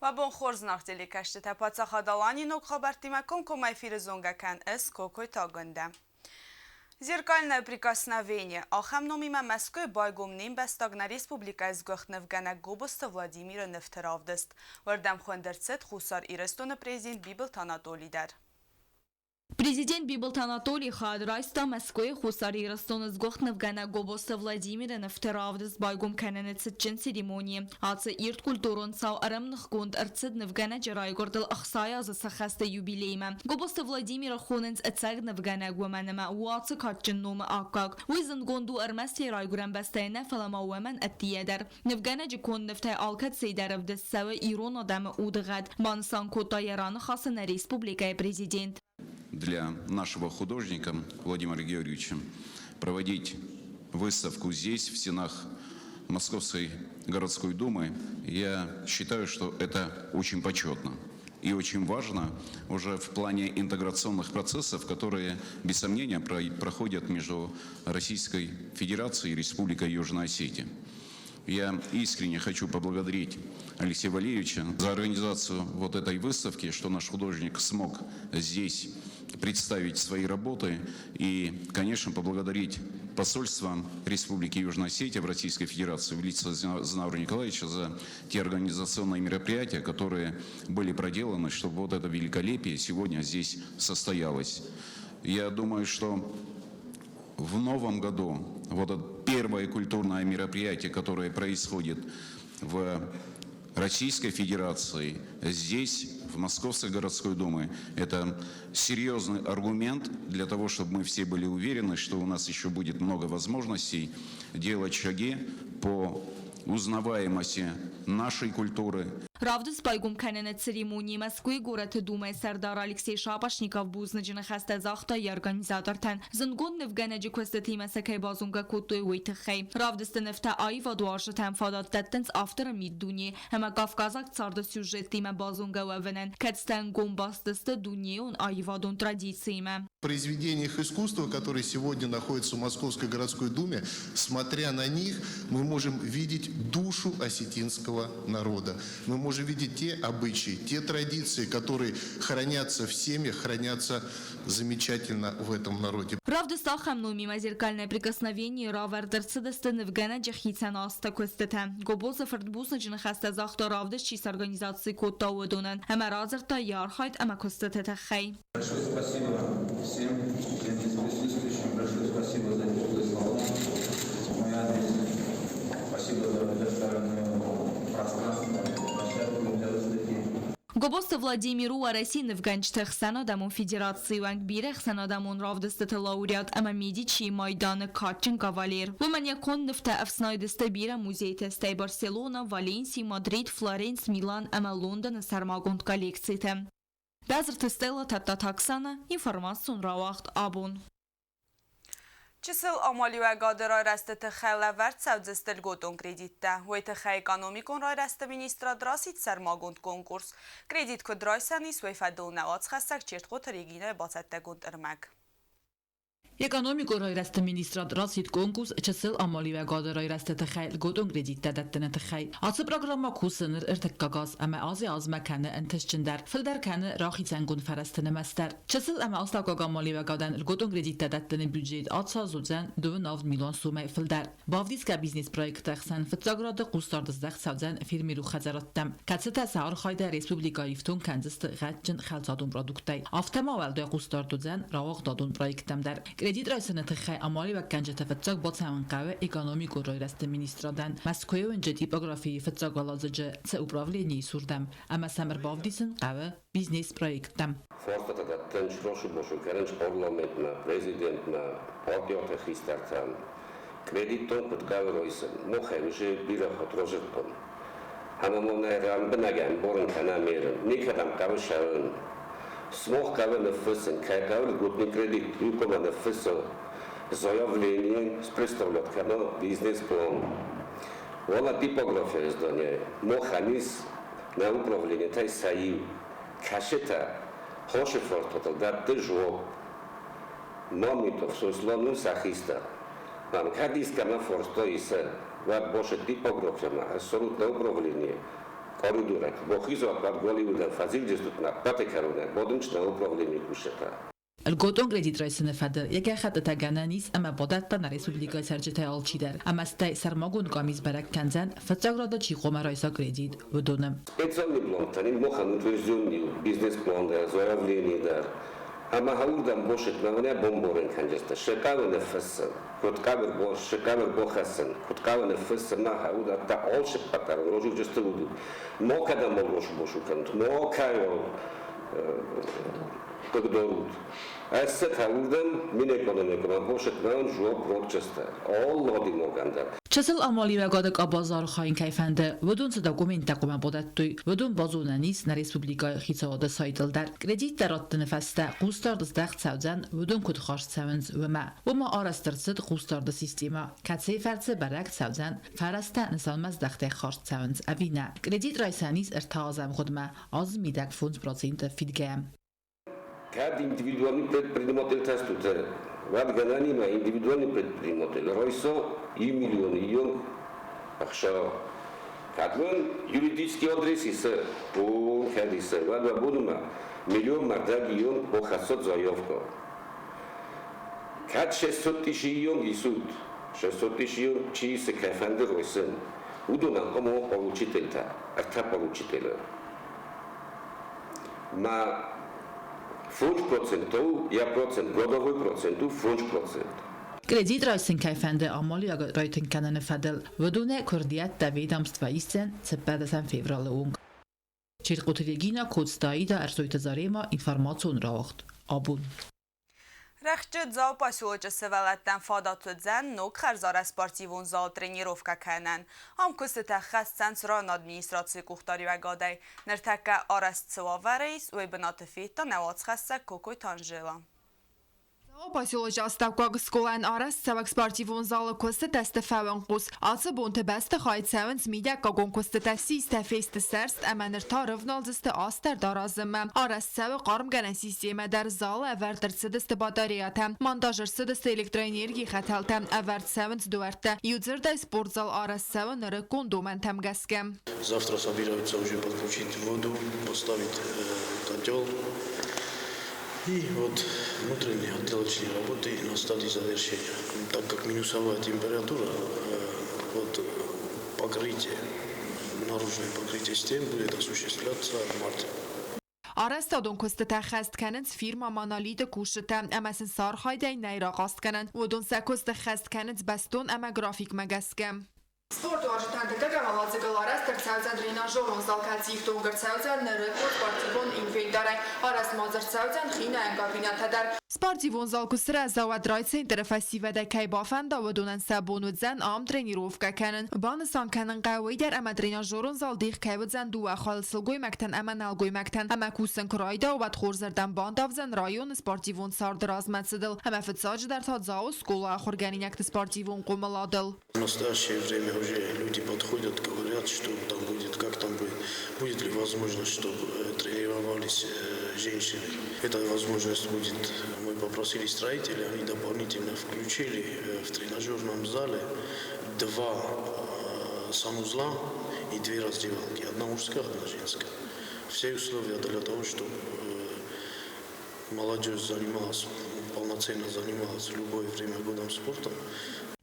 Абон خورزناخ دلی کشته تپاتا خدالانی نوک خبرتی مکن کمای فیرزونگا کن اس کوکویتا گنده. Зеркальное прикосновение. Ахам номима Москвы байгумним бастагна республика изгохневгана гобоста Владимира Нефтеравдест. Вардам хондерцет хусар ирестона президент Бибелтан Анатолийдар. Президент Бибелтан Анатолий хадрайста Москвы хусар ирестона изгохневгана гобоста Владимира Нефтеравдест байгум каненецетчен церемонии. Аце ирт культурон сау арамных гунд арцедневгана джарайгордал ахсая за сахаста юбилейма. Гобоста Владимира хоненц ацагневгана гуманема уаце катчен нома акак. Уизен гонду армасти райгуран бастайна фалама уаман аттиядер. Невгана джикон нефтай алкат сейдаравдес сава ирон адама удгад. Бансан кота ярана хасана республика президент. Для нашего художника Владимира Георгиевича проводить выставку здесь, в стенах Московской городской думы, я считаю, что это очень почетно и очень важно уже в плане интеграционных процессов, которые, без сомнения, проходят между Российской Федерацией и Республикой Южной Осетии. Я искренне хочу поблагодарить Алексея Валерьевича за организацию вот этой выставки, что наш художник смог здесь представить свои работы и, конечно, поблагодарить посольство Республики Южная Осетия в Российской Федерации в лице Знаура Николаевича за те организационные мероприятия, которые были проделаны, чтобы вот это великолепие сегодня здесь состоялось. Я думаю, что в новом году вот это первое культурное мероприятие, которое происходит в Российской Федерации, здесь, в Московской городской думе, это серьезный аргумент для того, чтобы мы все были уверены, что у нас еще будет много возможностей делать шаги по узнаваемости нашей культуры. Равдес байгум канене церемонии Москвы город думы Сардар Алексей Шапошников бузнажина хаста захта и организатор тан. Зангон невгенеджи квестати масакай базунга кутуй уйтхай. Равдес нефта айва дуарша там фадат таттенс автора миддуни. Ама Кавказак царда сюжеты ма базунга вавенен. Кэтстан гомбастеста дуни он айва дон традициями. В произведениях искусства, которые сегодня находятся в Московской городской думе, смотря на них, мы можем видеть душу осетинского народа. Мы можем видеть те обычаи, те традиции, которые хранятся в семьях, хранятся замечательно в этом народе. Правда, стахам номима зеркальное прикосновение равардерцедесте невгена джахицана астаквестета. Гобоза фардбуснажина хаста захта равдес чиз организации кота уэдонен. Ама разерта ярхайт, ама костетета хай. Большое спасибо всем здесь присутствующим. Большое спасибо за теплые слова. Мой адрес. Спасибо за предоставленное пространство. Гобоста Владимиру Арасин в Ганчтах санадамон Федерации Вангбирех санадамон равдестета лауреат Амамидичи Майдана Катчин Кавалер. Вымания коннефта Афснайдеста Бира музей тестей Барселона, Валенсия, Мадрид, Флоренс, Милан, Ама Лондон, Сармагонд коллекциите. Базар тестела татта таксана, Информацион рауагъд Абон. Чисел амали و گادرای رسته خیلی ورد سودزستل گوتون کردیده. ویت خی اکانومیکون رای رسته مینیستراد راسید سرماگوند کنکورس. کردید که درایسانیس وی فدو نوات خستک چیرت خود ریگینه باید گوند ارمک. Економикурой расты министрат расид конкурс часыл амаливе гадарой расты тахай лготон кредитте даттene тахай. Асы программа кусыныр иртеккагаз ама ази азма каны энтешчиндер. Филдер каны рахицангун фарастыны мастер. Часыл ама астакага амаливе гадан лготон кредитте даттene бюджет атса зудзен 2,5 миллион сумай филдер. Бавдиска бизнес проектахсан фитзаграды кустардыздах савзен фирмиру хазараттам. Кацета саар хайда республика ифтун канзысты гатчын халзадун продуктай. Автомавалда кустардудзен рауагъдадун проектамдар. Кредит райсаны тахай амали ва канжа тафатсак боцаман qave экономику рой расты министрадан Москве önce типографии фатсак валазыжы ц управлении сурдам ама самыр бавдисын qave бизнес проектам. Форстатадаттан шрошу бошу керенч парламентна президентна партията христартан кредитон пъткаве ройсын мохемже бира хатрожертон. Ама моне рамбнаган борын канамерын никадам qave шавын. Смог каве на фъсен, кай каве готни кредит, юкома на фъсен, заявление с представляtka на бизнес план. Вона типография издание, механизм на управление, тай саив, кашета, хоше фортотал, датте жо, мамитов, сослану сахиста. Нам кадиска на форсто иса, ва боше типография, абсолютно управление. коридорът, бохизо подголивудан фазилджестут на патекаруна, бодынчна управление кушета. الگوتون کردیت رئیس نفدر یک خط تگانانیس اما بدت تا نریسوبلیگای سرچه آلچی در اما استی سرماگون کامیز برک کنزن فتاگرادا چی قوم رئیسا کردید و دونم. Специальный план, танин мохан утвержденный бизнес-план да, заявление да. Ама хаурдан бошет на меня бомборен канжеста. Шекавен фессен, коткавер бош, шекавер бохассен, коткавен фессен на хауда та олше патар, рожу жесте буду. Мока да могош бошу кант, мока йо кодорут. Эссе хаурдан мине коненекон бошет на жо прокчеста. All лоди моганда. چسل آمالی و گادک آبازار خواهین کیفنده ودون صداقومین تقوم بودت توی ودون بازونانیس نریسوبلیگای خیصاده سایدل در کردیت درات نفسته قوستارد دخت سوزن ودون کد خارج سونز و ما آرسترسد قوستارد سیستیما کتسی فرسه برکت سوزن فرسته نسالمز دخت خارج سونز اوینه کردیت رایسانیس ارتازم خودمه از میدک 5% فیدگم Каждый индивидуальный предприниматель тестует. Вот гананима индивидуальный предприниматель. Ройсо и миллион, и он, ахша. Как он юридический адрес исе, по хадисе. Вот будума миллион мардаги он по хасот заявка. Как 600 тысяч он исуд, 600 тысяч он чьи-то кафенды ройсен. Удуна кому получитель-то, арта получителя. Ма 5%, я процент, годовой процент, 5%. کردیت رایسن کیفنده آمالی رایتن کنن فدل ودونه کردیت دویدامست و ایستن سپدسن فیورال اونگ. چیر قطریگینا کودستایی دا ارزوی تزاریما اینفارماسیون رواخت. آبون. Рахчет зал поселоча севалаттан фадатудзан ног харзара спортивун зал тренировка канан. Ам кустета хастан сран администрации кухтари вагадай. Нертака араст цваварейс уйбанатефита навац хасса Кокойтан жила. Поселоча оставка сколан араст савак спортивун зал кусте тесте фаван кус. Ацы бунты бесте хайт саван смидя кагон кусте тесте фейсте серст аманер та рывналзысты астер даразым. Араст савак арм гана система در زال اورد سدست باداریاته مانداژر سدست الکترونیرگی خطالته اورد سونت دوارته юзер да спорт зал араст саван нры кондумен тамгаскем. Завтра собираются уже подключить воду, поставить котел. И вот внутренние отделочные работы на стадии завершения. Так как минусовая температура, вот покрытие, наружное покрытие стен будет осуществляться в марте. آرستادون کسته خست کنند فیرما مانالید کوشته اما سنسار خایده نیرا قاست کنند و دون سکست خست کنند بستون اما گرافیک مگسکم. Спорт важен така малазыгаларас терцаузан тренажерон залкацик тугырцаузан рекорд спортивон инвентарай арас мазырцаузан хина ангабинатадар спортивон залкусра завадрай центр фестивада кайбафан да ودونن سبونودزن ام тренировка کنن بانسان کنن قوی در اما тренажерон зал دیخ کایودزن دو خالصلگوی مکتن اما نلگوی مکتن اما کوسن کرایدا و خورزردن باندافزن رایون спортивон ساردراز متسدل اما فتساج در تازاو скола охорганинякты спортивон قوملادل. В настоящее время уже люди подходят, говорят, что там будет, как там будет, будет ли возможность, чтобы тренировались женщины. Эта возможность будет, мы попросили строителей, они дополнительно включили в тренажерном зале 2 санузла и 2 раздевалки, одна мужская, одна женская. Все условия для того, чтобы молодежь занималась, полноценно занималась в любое время года спортом.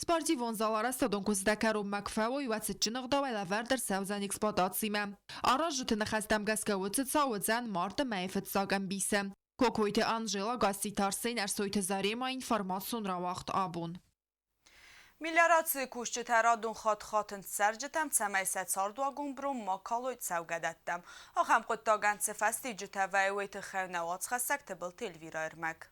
спортивон зал арастадон куздакару макфавой вацичинах давай лавердер саузан эксплуатациме. Аражутын хастам гаскавуцит саудзан марта майфет сагам бисе. Кокойты Анжела гасти тарсен арсойты зарема информацион рауагъд Абон. Миллиарации кушчетарадун хатхатын саржетам цамайсет сардуагун брум макалойт саугадаттам. Ахам куттаган цефасти жутавайвейты хевнавац хасакты был телвира ирмак.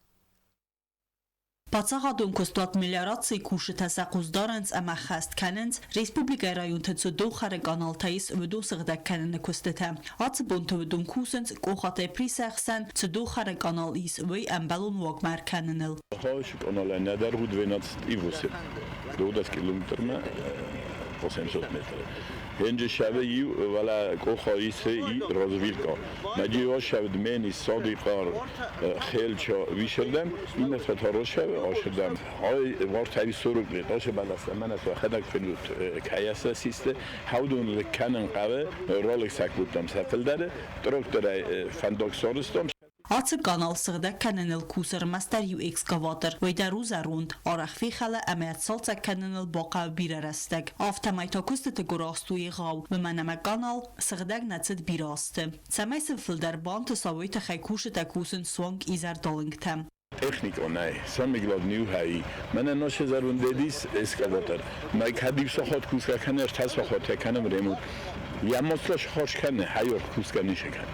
Բացահատուն կոստուատ միլիարացի կուշը տասակուզդարանց ամա խաստ կանենց Ռեսպուբլիկայ ռայուն թծու դոխարը կանալթայիս վդու սղդակ կանենը կոստետը ացը բոնթը վդում կուսենց կողատե պրիսախսան ծդոխարը կանալիս վй ամբալուն վագմար կանենել Խավշի կանալայն նադար հուդ վենած իվոսը 12 կիլոմետրնը 800 մետր هنج شبه یو ولا کو خایسه ای رازویرکا مجیو شب منی صادقار خیل چا ویشردم این نسبت ها رو شب آشدم های وار تری سرق لیقاش بلست من از خدک فنوت کیاسه سیسته هودون لکنن قوه رالک سکبودم سفل داره دکتر فنداکسارستم Ացը կանալ սղդակ կանենել կուսր մաստար ու էքսկավատր, ոյ դարու զարունդ, արախվի խալը ամեացալ ծակ կանենել բոկավ բիրարաստակ, ավտամայթակուստը տգորաստու եղավ, մմանամա կանալ սղդակ նացդ բիրաստը, ծամայսը վլդար բանթը սավոյթը խայքուշը տակուսն սոնք իզար դոլնգթեմ. Տեխնիկոն այ, սամիգլավ նյու հայի, mənə նոշե զարունդեդիս էսկավատր, մայք հադիվ սոխոտ կուսկականեր թաս սոխոտ եկանեմ ռեմուտ, یاموسش خوش کنه حیار کوس کنی شکن.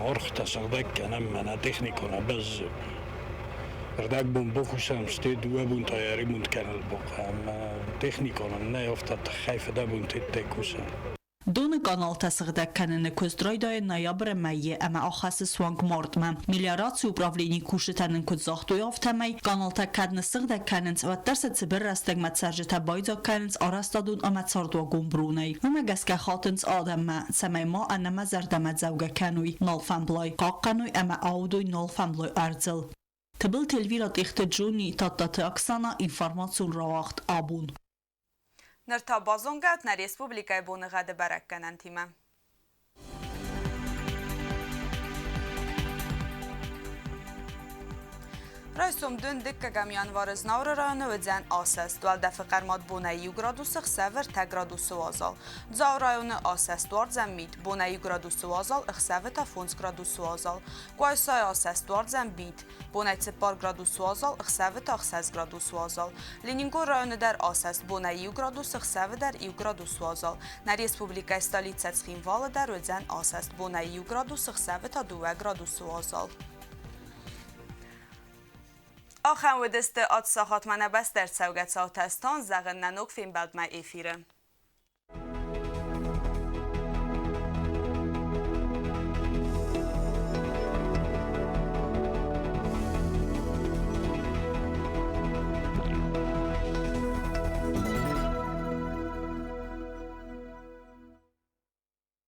آرخ تصادق کنم من تکنیکونه بز ردک بون بخوشم استید و بون تایاری بون کنال بخوام تکنیکونه نه افتاد خیف ده بون تکوسم. Դոնը կանալ տասղդակ կանենը կոստրոյդոյ նոյաբրը մայե ամա ախասը սուանք մորդմա միլիարացի ուպրավլինի կուշտանն կուծախտույով թամայ կանալ տա կադնը սղդակ կանենց վատտարսը ծբր ռաստակ մացարժետա բայձակ կանենց արաստադուն ամացարդուա գումբրունայ ումը գասկա խատընց ադամմա ծամայ մա անամա զարդամա ձավգա կանույ նոլ ֆամբլոյ կաղ ամա աուդույ նոլ ֆամբլոյ արձլ Թբլ թելվիրա տիխտը ջունի տատտատը ակսանա ինվարմացուն ռավաղդ Abon Nërta bazongat në Respublika e Bonëgade Barak kanë antime. Rajsum dün dikka gamyan varız navrı rayonu ödzen asas. Dual defi qarmat bonayi gradusu xsevir te gradusu vazal. Dzav rayonu asas duar zemmit. Bonayi gradusu vazal xsevir te fons gradusu vazal. Guaysay asas duar zembit. Bonayi tsipar gradusu vazal xsevir te xsez gradusu vazal. Leningor rayonu der asas. Bonayi gradusu xsevir der iu gradusu vazal. Na Respublika Stolica Tsxinvalı der ödzen asas. Bonayi gradusu xsevir te duve gradusu vazal. آخر و دست آت ساخت منه بس در سوگت ساوتستان زغن ننوک فیلم بلد ما ایفیره.